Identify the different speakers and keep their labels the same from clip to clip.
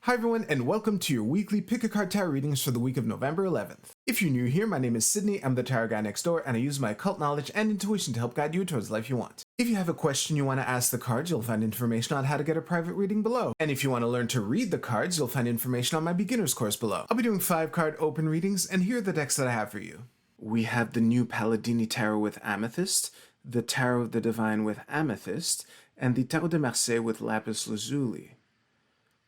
Speaker 1: Hi everyone, and welcome to your weekly Pick a Card Tarot readings for the week of November 11th. If you're new here, my name is Sydney, I'm the tarot guy next door, and I use my occult knowledge and intuition to help guide you towards the life you want. If you have a question you want to ask the cards, you'll find information on how to get a private reading below. And if you want to learn to read the cards, you'll find information on my beginner's course below. I'll be doing 5-card open readings, and here are the decks that I have for you. We have the new Palladini Tarot with Amethyst, the Tarot of the Divine with Amethyst, and the Tarot de Marseille with Lapis Lazuli.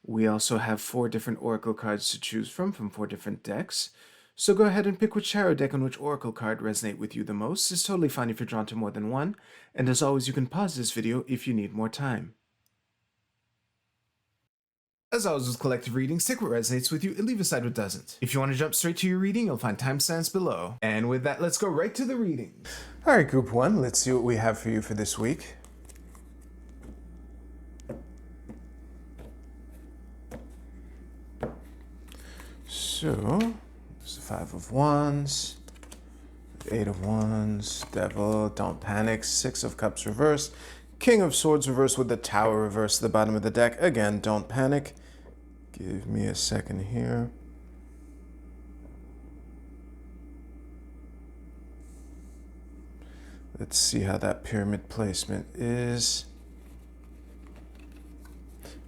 Speaker 1: We also have 4 different oracle cards to choose from 4 different decks. So go ahead and pick which tarot deck and which oracle card resonate with you the most. It's totally fine if you're drawn to more than one. And as always, you can pause this video if you need more time. As always with collective readings, take what resonates with you and leave aside what doesn't. If you want to jump straight to your reading, you'll find timestamps below. And with that, let's go right to the reading. Alright, Group 1, let's see what we have for you for this week. So, there's the 5 of Wands, 8 of Wands, Devil, Don't Panic, 6 of Cups reversed, King of Swords reversed with the Tower reversed at the bottom of the deck. Again, Don't Panic. Give me a second here. Let's see how that pyramid placement is.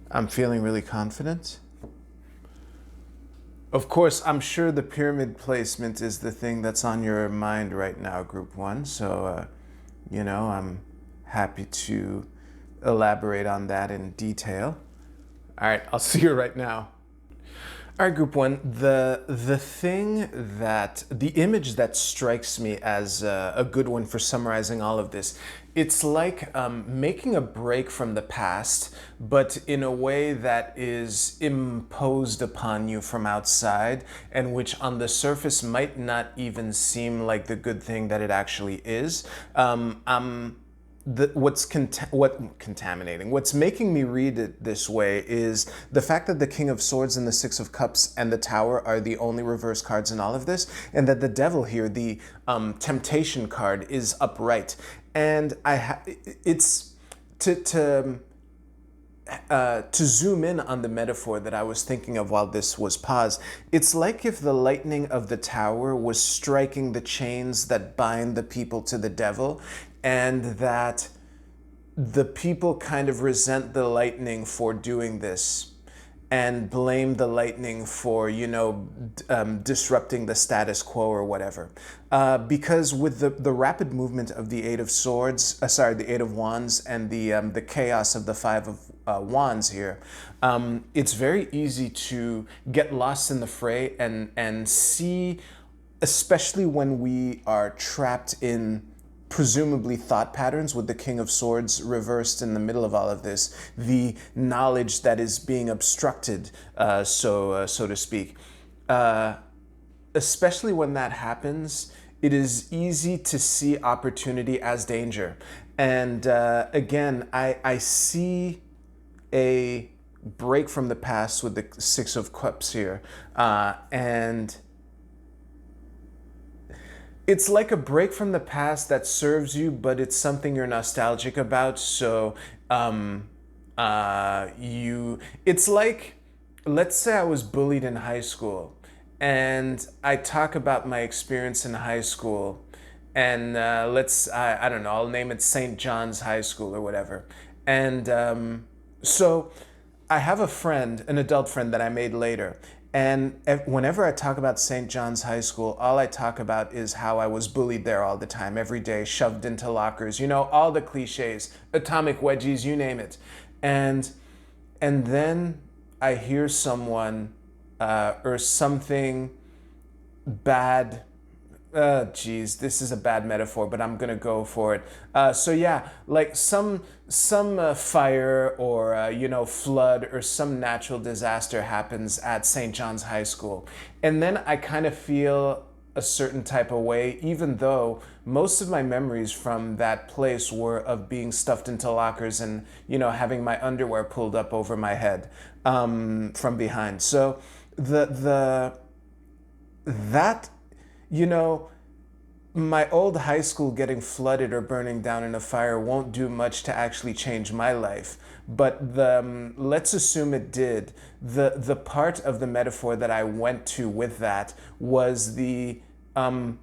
Speaker 1: I'm feeling really confident. Of course, I'm sure the pyramid placement is the thing that's on your mind right now, Group 1. So, I'm happy to elaborate on that in detail. All right, I'll see you right now. All right, Group 1, the image that strikes me as a good one for summarizing all of this, it's like making a break from the past, but in a way that is imposed upon you from outside, and which on the surface might not even seem like the good thing that it actually is. What's making me read it this way is the fact that the King of Swords and the 6 of Cups and the Tower are the only reverse cards in all of this, and that the Devil here, the Temptation card, is upright. And it's to zoom in on the metaphor that I was thinking of while this was paused. It's like if the lightning of the Tower was striking the chains that bind the people to the devil, and that the people kind of resent the lightning for doing this and blame the lightning for, disrupting the status quo or whatever. Because with the rapid movement of the 8 of Swords, the 8 of Wands, and the chaos of the 5 of Wands here, it's very easy to get lost in the fray and see, especially when we are trapped in presumably thought patterns with the King of Swords reversed in the middle of all of this, the knowledge that is being obstructed, so to speak. Especially when that happens, it is easy to see opportunity as danger. And again, I see a break from the past with the 6 of Cups here, and it's like a break from the past that serves you, but it's something you're nostalgic about. So it's like, let's say I was bullied in high school, and I talk about my experience in high school, and I don't know, I'll name it St. John's High School or whatever. And so I have a friend, an adult friend that I made later. And whenever I talk about St. John's High School, all I talk about is how I was bullied there all the time, every day, shoved into lockers, all the cliches, atomic wedgies, you name it. And then I hear someone or something bad. Geez, this is a bad metaphor, but I'm gonna go for it. So yeah, like some fire or flood or some natural disaster happens at St. John's High School, and then I kind of feel a certain type of way, even though most of my memories from that place were of being stuffed into lockers and having my underwear pulled up over my head from behind. So my old high school getting flooded or burning down in a fire won't do much to actually change my life. But let's assume it did. The part of the metaphor that I went to with that was the ambivalence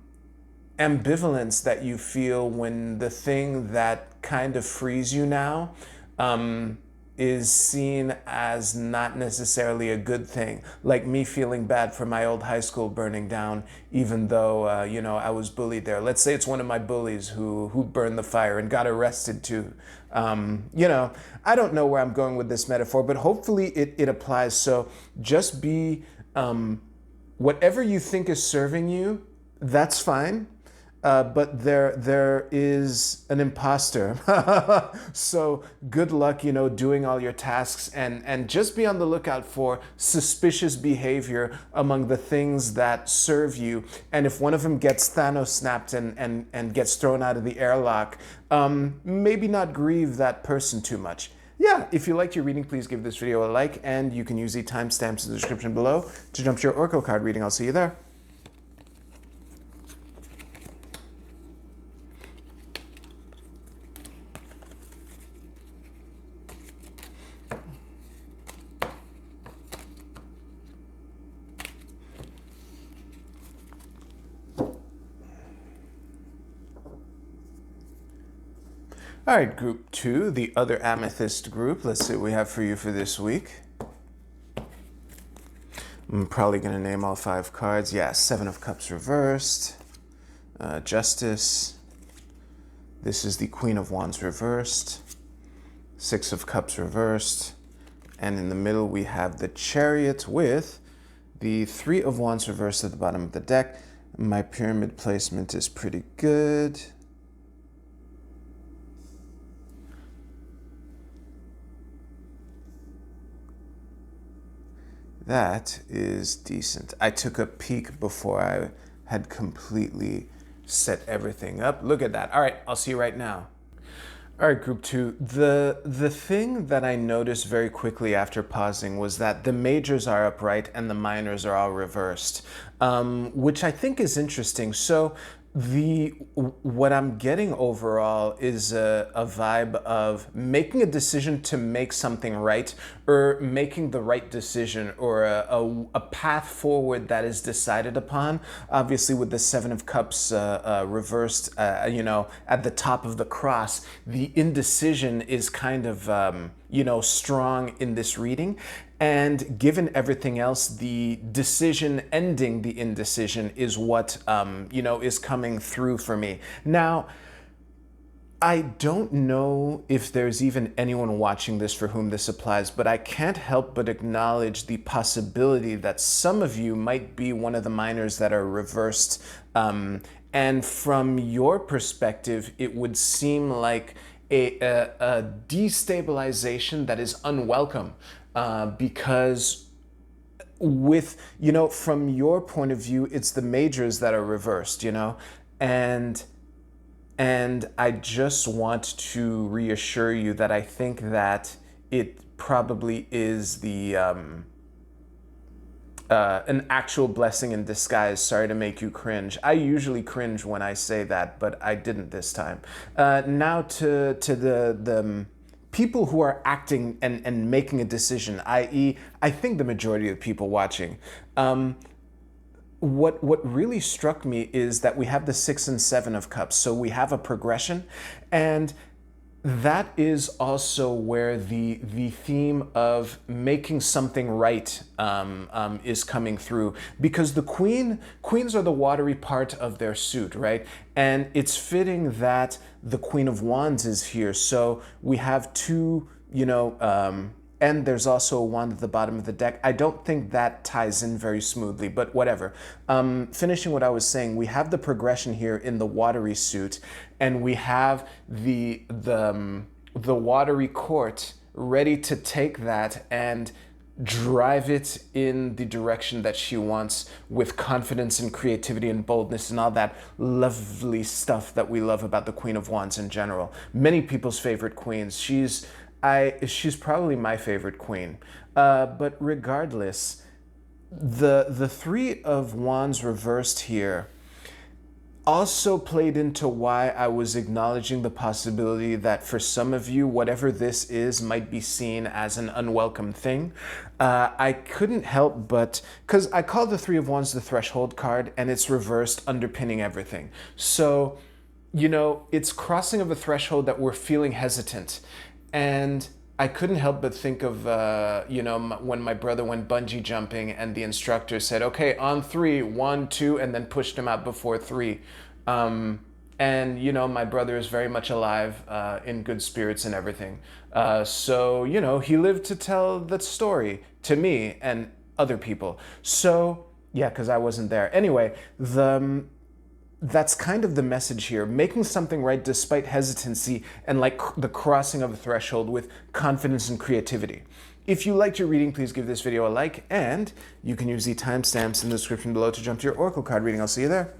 Speaker 1: that you feel when the thing that kind of frees you now is seen as not necessarily a good thing. Like me feeling bad for my old high school burning down, even though, you know, I was bullied there. Let's say it's one of my bullies who burned the fire and got arrested too. You know, I don't know where I'm going with this metaphor, but hopefully it applies. So just be, whatever you think is serving you, that's fine. But there is an imposter. So good luck, you know, doing all your tasks, and just be on the lookout for suspicious behavior among the things that serve you. And if one of them gets Thanos snapped and gets thrown out of the airlock, maybe not grieve that person too much. Yeah, if you liked your reading, please give this video a like, and you can use the timestamps in the description below to jump to your Oracle card reading. I'll see you there. All right, group 2, the other amethyst group. Let's see what we have for you for this week. I'm probably going to name all 5 cards. Yeah, 7 of Cups reversed, Justice. This is the Queen of Wands reversed, 6 of Cups reversed, and in the middle we have the Chariot with the 3 of Wands reversed at the bottom of the deck. My pyramid placement is pretty good. That is decent. I took a peek before I had completely set everything up. Look at that. All right, I'll see you right now. All right, group 2. The thing that I noticed very quickly after pausing was that the majors are upright and the minors are all reversed, which I think is interesting. So what I'm getting overall is a vibe of making a decision to make something right, or making the right decision, or a path forward that is decided upon. Obviously, with the 7 of Cups reversed, you know, at the top of the cross, the indecision is kind of, you know, strong in this reading. And given everything else, the decision ending the indecision is what, you know, is coming through for me. Now, I don't know if there's even anyone watching this for whom this applies, but I can't help but acknowledge the possibility that some of you might be one of the minors that are reversed. And from your perspective, it would seem like a destabilization that is unwelcome. Because with, you know, from your point of view, it's the majors that are reversed, you know, and I just want to reassure you that I think that it probably is the an actual blessing in disguise. Sorry to make you cringe. I usually cringe when I say that, but I didn't this time. Now to the people who are acting and making a decision, i.e., I think the majority of the people watching. What really struck me is that we have the 6 and 7 of Cups, so we have a progression, and that is also where the theme of making something right is coming through, because the queens are the watery part of their suit, right? And it's fitting that the Queen of Wands is here. So we have 2, you know, and there's also a wand at the bottom of the deck. I don't think that ties in very smoothly, but whatever. Finishing what I was saying, we have the progression here in the watery suit, and we have the watery court ready to take that and drive it in the direction that she wants, with confidence and creativity and boldness and all that lovely stuff that we love about the Queen of Wands in general. Many people's favorite queens. She's probably my favorite queen. But regardless, the 3 of Wands reversed here, also played into why I was acknowledging the possibility that for some of you, whatever this is might be seen as an unwelcome thing. I couldn't help but, because I call the Three of Wands the Threshold card, and it's reversed, underpinning everything. So, you know, it's crossing of a threshold that we're feeling hesitant. And I couldn't help but think of, you know, when my brother went bungee jumping and the instructor said, okay, on 3, 1, 2, and then pushed him out before 3. And, you know, my brother is very much alive, in good spirits and everything. So, you know, he lived to tell the story to me and other people. So, yeah, because I wasn't there. Anyway, that's kind of the message here, making something right despite hesitancy and like the crossing of a threshold with confidence and creativity. If you liked your reading, please give this video a like, and you can use the timestamps in the description below to jump to your Oracle card reading. I'll see you there.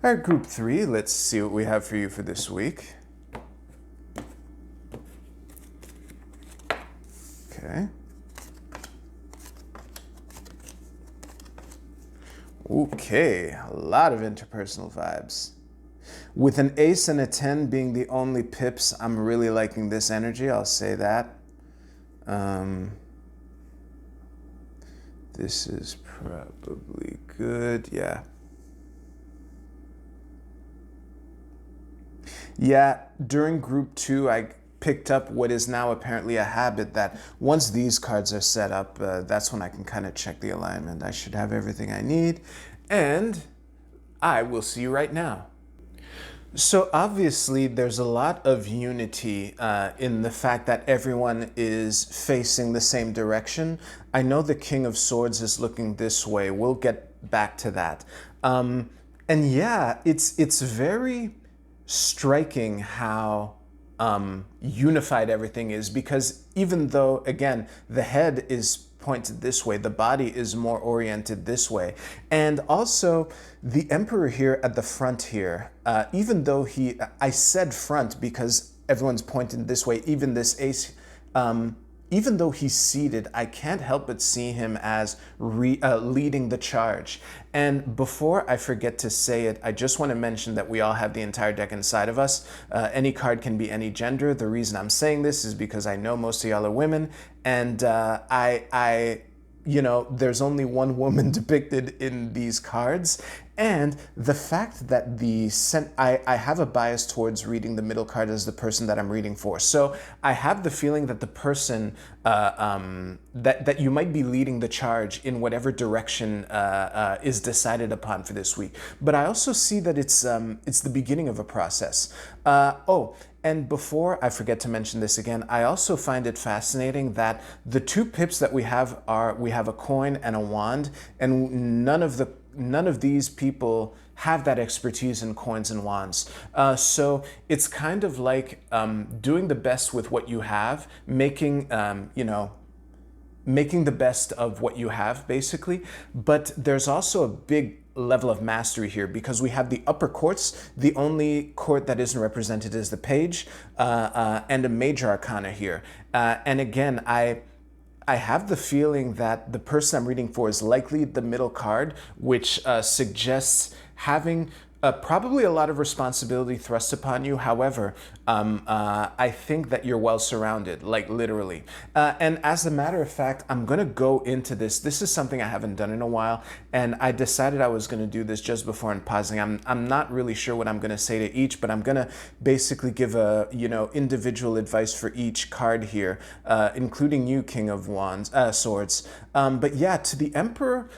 Speaker 1: All right, group 3, let's see what we have for you for this week. Okay. Okay, a lot of interpersonal vibes. With an ace and a 10 being the only pips, I'm really liking this energy, I'll say that. This is probably good, yeah. Yeah, during group 2, I picked up what is now apparently a habit that once these cards are set up, that's when I can kind of check the alignment. I should have everything I need, and I will see you right now. So obviously there's a lot of unity in the fact that everyone is facing the same direction. I know the King of Swords is looking this way. We'll get back to that. And yeah, it's very striking how unified everything is, because even though, again, the head is pointed this way, the body is more oriented this way. And also the Emperor here at the front here, even though I said front because everyone's pointed this way, even this ace, even though he's seated, I can't help but see him as leading the charge. And before I forget to say it, I just want to mention that we all have the entire deck inside of us. Any card can be any gender. The reason I'm saying this is because I know most of y'all are women, and you know, there's only one woman depicted in these cards. And the fact that I have a bias towards reading the middle card as the person that I'm reading for. So I have the feeling that the person that you might be leading the charge in whatever direction is decided upon for this week. But I also see that it's the beginning of a process. And before I forget to mention this again, I also find it fascinating that the two pips that we have a coin and a wand, and none of these people have that expertise in coins and wands. So it's kind of like doing the best with what you have, making the best of what you have, basically. But there's also a big level of mastery here, because we have the upper courts. The only court that isn't represented is the page, and a major arcana here. And again, I have the feeling that the person I'm reading for is likely the middle card, which suggests having probably a lot of responsibility thrust upon you. However, I think that you're well surrounded, like literally. And as a matter of fact, I'm going to go into this. This is something I haven't done in a while, and I decided I was going to do this just before I'm pausing. I'm not really sure what I'm going to say to each, but I'm going to basically give a, individual advice for each card here, including you, King of Wands, Swords. But yeah, to the Emperor,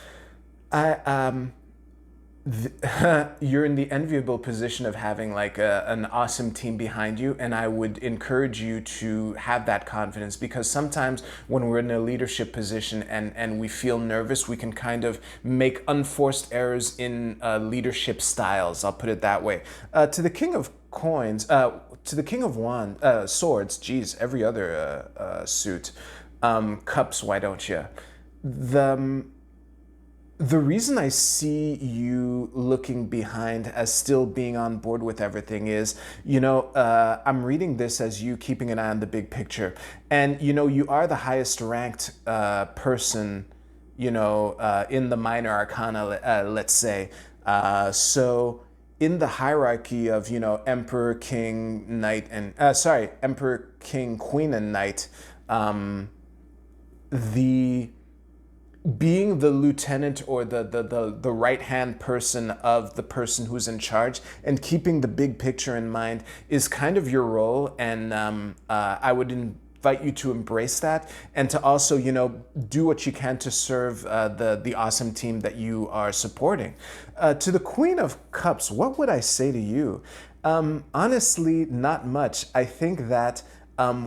Speaker 1: you're in the enviable position of having like an awesome team behind you, and I would encourage you to have that confidence, because sometimes when we're in a leadership position and we feel nervous, we can kind of make unforced errors in leadership styles, I'll put it that way. To the King of Coins, to the King of Swords, geez, every other suit, Cups, why don't you? The reason I see you looking behind as still being on board with everything is, I'm reading this as you keeping an eye on the big picture. And, you are the highest ranked person, in the minor arcana, let's say. So in the hierarchy of, Emperor, King, Knight, and, Emperor, King, Queen, and Knight, the being the lieutenant or the right hand person of the person who's in charge and keeping the big picture in mind is kind of your role. And I would invite you to embrace that and to also, do what you can to serve the awesome team that you are supporting. To the Queen of Cups, what would I say to you? Honestly, not much. I think that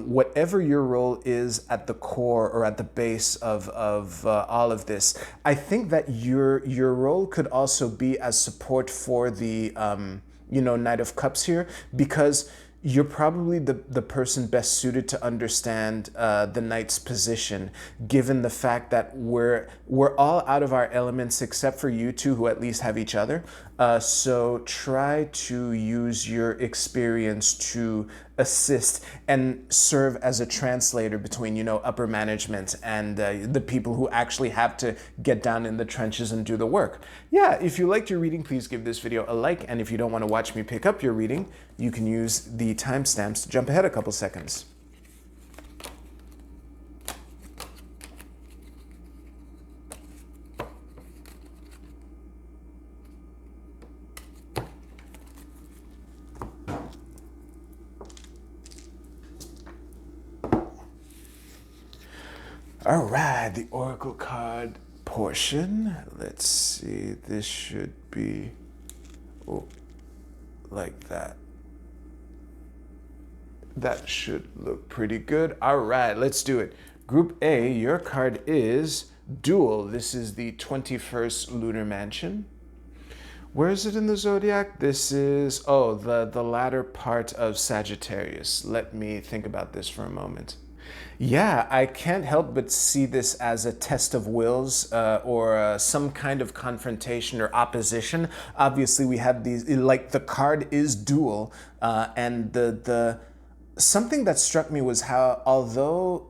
Speaker 1: whatever your role is at the core or at the base of all of this, I think that your role could also be as support for the Knight of Cups here, because you're probably the person best suited to understand the knight's position, given the fact that we're all out of our elements except for you two, who at least have each other. So try to use your experience to assist and serve as a translator between, upper management and the people who actually have to get down in the trenches and do the work. Yeah, if you liked your reading, please give this video a like. And if you don't want to watch me pick up your reading, you can use the timestamps to jump ahead a couple seconds. All right, the Oracle card portion. Let's see, this should be like that. That should look pretty good. All right, let's do it. Group A, your card is Dual. This is the 21st Lunar Mansion. Where is it in the zodiac? This is, the latter part of Sagittarius. Let me think about this for a moment. Yeah, I can't help but see this as a test of wills or some kind of confrontation or opposition. Obviously, we have these, like the card is dual, and the something that struck me was how, although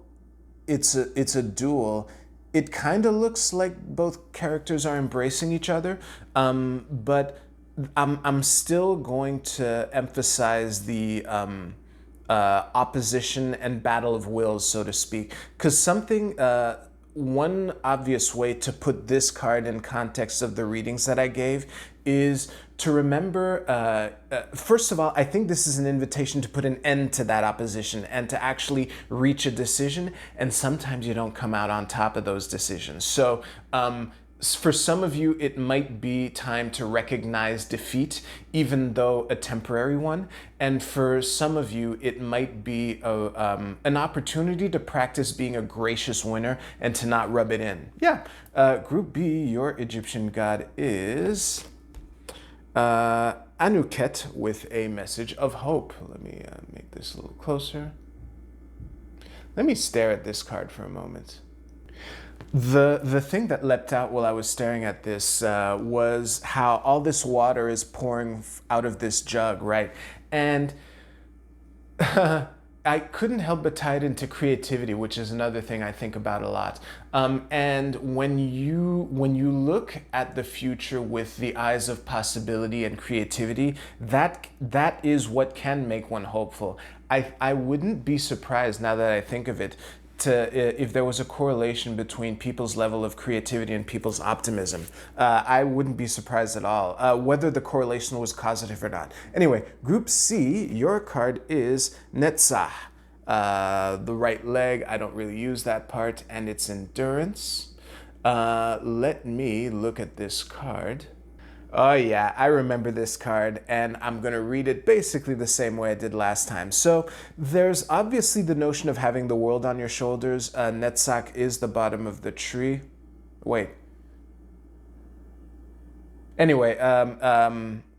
Speaker 1: it's a duel, it kind of looks like both characters are embracing each other, but I'm still going to emphasize the opposition and battle of wills, so to speak, because one obvious way to put this card in context of the readings that I gave is to remember, first of all, I think this is an invitation to put an end to that opposition and to actually reach a decision. And sometimes you don't come out on top of those decisions. So for some of you, it might be time to recognize defeat, even though a temporary one. And for some of you, it might be an opportunity to practice being a gracious winner and to not rub it in. Yeah. Group B, your Egyptian god is Anuket with a message of hope. Let me make this a little closer. Let me stare at this card for a moment. The thing that leapt out while I was staring at this was how all this water is pouring out of this jug, right? And I couldn't help but tie it into creativity, which is another thing I think about a lot. And when you look at the future with the eyes of possibility and creativity, that is what can make one hopeful. I wouldn't be surprised, now that I think of it, if there was a correlation between people's level of creativity and people's optimism. I wouldn't be surprised at all, whether the correlation was causative or not. Anyway, Group C, your card is Netzach. The right leg, I don't really use that part, and it's endurance. Let me look at this card. Oh yeah, I remember this card, and I'm going to read it basically the same way I did last time. So there's obviously the notion of having the world on your shoulders. Netzach is the bottom of the tree. Wait. Anyway,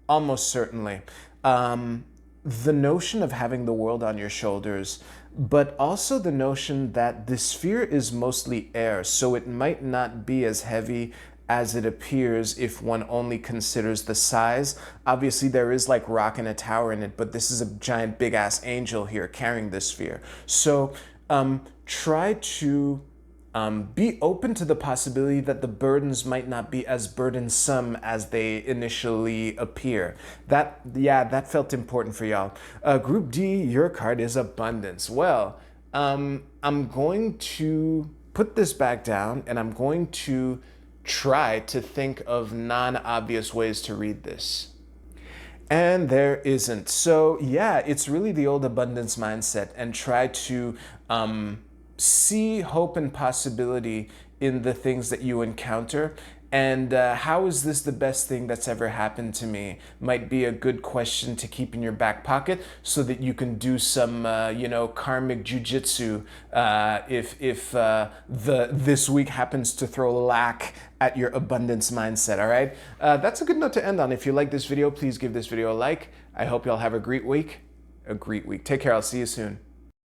Speaker 1: almost certainly. The notion of having the world on your shoulders, but also the notion that the sphere is mostly air, so it might not be as heavy as it appears if one only considers the size. Obviously, there is like rock and a tower in it, but this is a giant big ass angel here carrying this sphere. So try to be open to the possibility that the burdens might not be as burdensome as they initially appear. That felt important for y'all. Group D, your card is abundance. Well, I'm going to put this back down and I'm going to try to think of non-obvious ways to read this. And there isn't. So yeah, it's really the old abundance mindset, and try to see hope and possibility in the things that you encounter. And how is this the best thing that's ever happened to me might be a good question to keep in your back pocket, so that you can do some, karmic jujitsu if this week happens to throw lack at your abundance mindset. All right, that's a good note to end on. If you like this video, please give this video a like. I hope y'all have a great week. Take care. I'll see you soon.